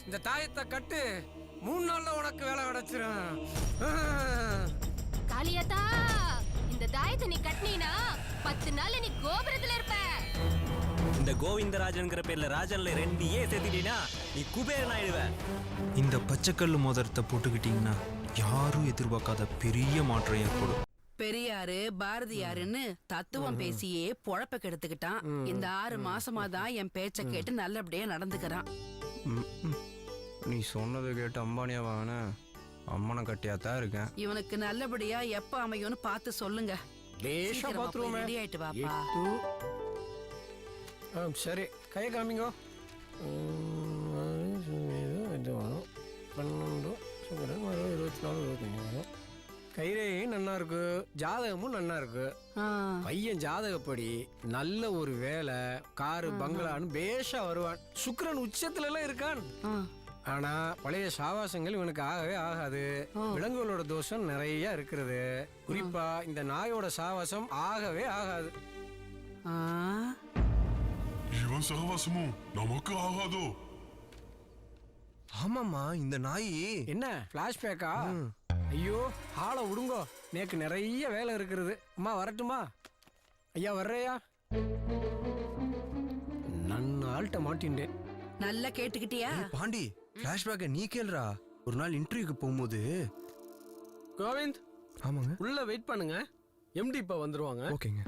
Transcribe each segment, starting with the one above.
இந்த தாயத்தை கட்டு, 3 நாள்ல உனக்கு வேலை கிடைச்சிரும். காளியாத்தா, இந்த தாயத்தை நீ கட்டினா 10 நாள்ல நீ கோபுரத்துல இருப்ப. இந்த கோவிந்தராஜன்ங்கிற பேர்ல ராஜன்ல 2 ஏ சேர்த்துட்டீங்கன்னா நீ குபேரன் ஆயிடுவ. இந்த பச்சைக்கல்லு மோதிரத்தை போட்டுக்கிட்டீங்கன்னா யாரும் எதிர்பார்க்காத பெரிய மாற்றம் ஏற்படும். பெரியாரு பாரதியாருன்னு தத்துவம் பேசியே பொழப்ப கெடுத்துக்கிட்டான். இந்த 6 மாசமா தான் என் பேச்ச கேட்டு நல்லபடியா நடந்துக்கிறான். நீ சொன்னதை கேட்டு அம்பானியா வாங்கின அம்மனை கட்டியாத்தான் இருக்கேன். இவனுக்கு நல்லபடியா எப்ப அமையும்னு பார்த்து சொல்லுங்க. ரெடி ஆயிட்டு வாப்பா. சரி, கையை காமிங்க. 12 24 25 கைரேயும் நல்லா இருக்கு, ஜாதகமும் நல்லா இருக்கு. பையன் ஜாதகப்படி நல்ல ஒரு வேலை, காரு, பங்களான்னு பேஷா வருவான். சுக்கிரன் உச்சத்துல எல்லாம் இருக்கான். ஆனா பழைய சாவாசங்கள் இவனுக்கு ஆகவே ஆகாது. விலங்குகளோட தோஷம் நிறைய இருக்கிறது. குறிப்பா இந்த நாயோட சாவாசம் ஆகவே ஆகாது. இவன் சகவாசமும் நமக்கு ஆகாதோ? ஆமாமா, இந்த நாய் என்ன பிளாஷ்பேக்கா? ஐயோ, ஆளை விடுங்கோ, நேக்கு நிறைய வேலை இருக்கிறது. அம்மா வரட்டுமா? ஐயா வர்றையா? நன்னாள்கிட்ட மாட்டின்டேன். நல்லா கேட்டுக்கிட்டியா? பாண்டி, பிளாஷ்பேக்க நீ கேளுடா. ஒரு நாள் இன்டர்வியூக்கு போகும்போது. கோவிந்த், ஆமாங்க, உள்ள வெயிட் பண்ணுங்க, எம்டி இப்ப வந்துருவாங்க. ஓகேங்க.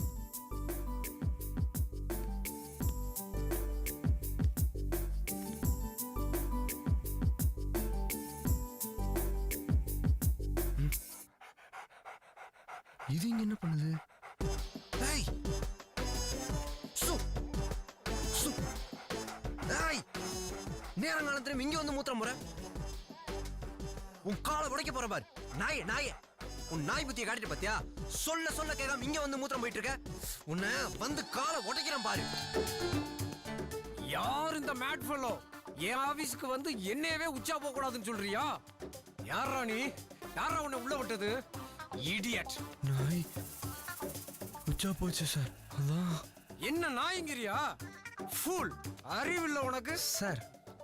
இது இங்க என்ன பண்ணுது? ஏய், நேரம் காலத்துல இங்க வந்து மூத்திரம் போற. உன் காலை உடைக்க போற பாரு. நாயே நாயே, உன் நாய் புத்தியை காட்டிட்டு பாத்தியா? சொல்ல சொல்ல கேட்காம இங்க வந்து மூத்திரம் போயிட்டு இருக்க. உன்னை வந்து காலை உடைக்கிறேன் பாரு. யார் இந்த மேட் ஃபெல்லோ? என் ஆபீஸ்க்கு வந்து என்னையவே உச்சா போக கூடாதுன்னு சொல்றியா? யாரா நீ? யாரா உன்னை உள்ள விட்டது? இடியட். நாய் உச்சா போச்சு சார். அதான். என்ன நாய்ங்கிறியா? ஃபூல், அறிவில்லை உனக்கு? சார்,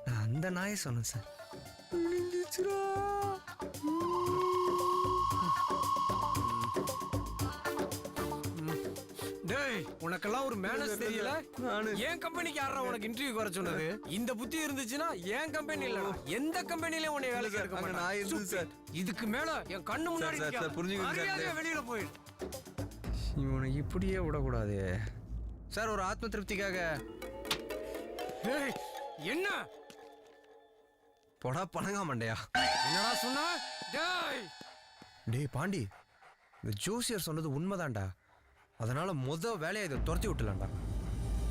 நான் அந்த நாயை சொன்னேன் சார். டேய், உனக்கெல்லாம் ஒரு மேனஸ் தெரியல? என் கம்பெனிக்கு யாரா உனக்கு இன்டர்வியூ வர சொன்னது? இந்த புத்தி இருந்துச்சுன்னா என் கம்பெனி இல்லடா, எந்த கம்பெனிலயும் உன்னை வேலைக்கு எடுக்க மாட்டாங்க. நான் இருந்தேன் சார். இதுக்கு மேல என் கண்ணு முன்னாடி புரிஞ்சுக்க வெளியில போயிடு. இவனை இப்படியே விடக்கூடாது சார். ஒரு ஆத்ம திருப்திக்காக. என்ன பொடா பணங்கா மண்டையா? என்னடா சொன்ன? டேய் டேய் பாண்டி, இந்த ஜோசியர் சொன்னது உண்மைதான்டா. அதனால வேலையை இதை துரத்தி விட்டுலாம்டா.